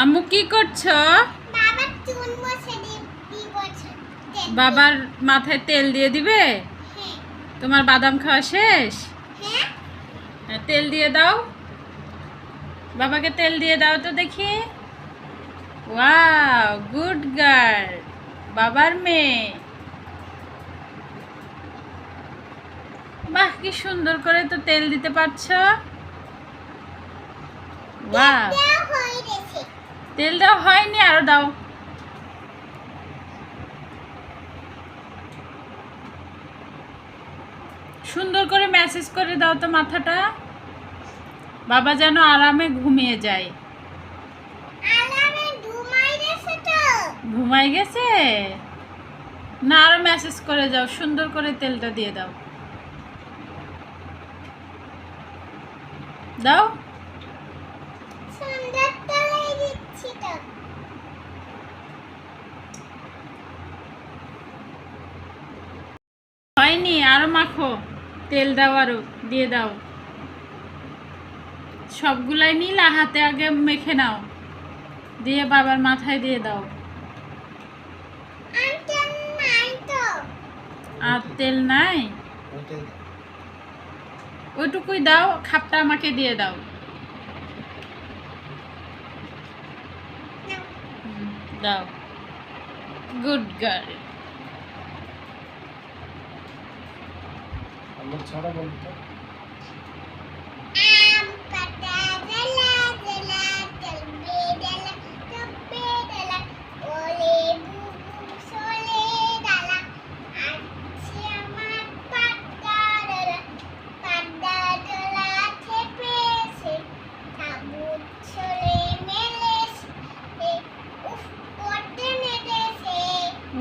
আম্মু কি করছো? বাবার মাথায় তেল দিয়ে দিবে? তোমার বাদাম খাওয়া শেষ? তেল দিয়ে দাও, বাবাকে তেল দিয়ে দাও তো দেখি। ওয়াও, গুড গার্ল, বাবার মেয়ে। বাহ, কি সুন্দর করে তো তেল দিতে পারছো। ওয়াও, তেল দাও হয়নি, আরো দাও। সুন্দর করে ম্যাসেজ করে দাও তো মাথাটা, বাবা যেন আরামে ঘুমিয়ে যায়। ঘুমাই গেছে না? আরো ম্যাসেজ করে যাও, সুন্দর করে তেলটা দিয়ে দাও। দাও, হয়নি, আরো মাখো, তেল দাও, আরো দিয়ে দাও। সবগুলাই নিলা হাতে আগে মেখে নাও, দিয়ে বাবার মাথায় দিয়ে দাও। আর তেল নাই? ওইটুকুই দাও, খাপটা আমাকে দিয়ে দাও। দাও, গুড গার্ল। ছড়া বলতো।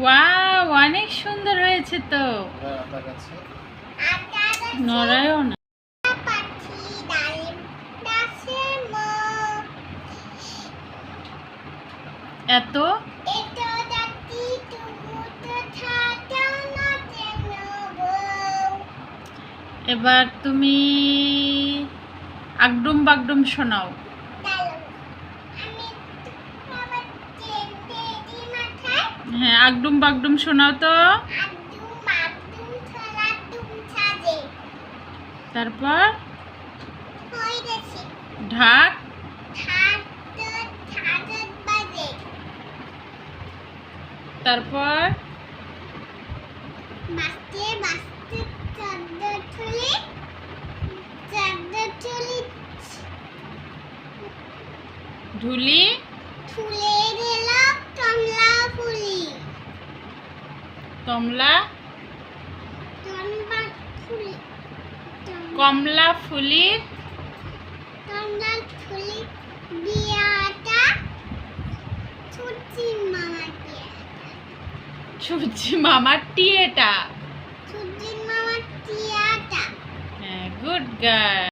ওয়াও, অনেক সুন্দর হয়েছে তো। নড়ায়ও না। এত এবার তুমি আগডুম বাগডুম শোনাও। হ্যাঁ, আগডুম বাগডুম শোনাও তো। তারপর ঢাক, তারপর ঢুলি, তমলা, কমলা ফুলির সূর্যি মামার টিয়েটা। হ্যাঁ, গুড গার্ল।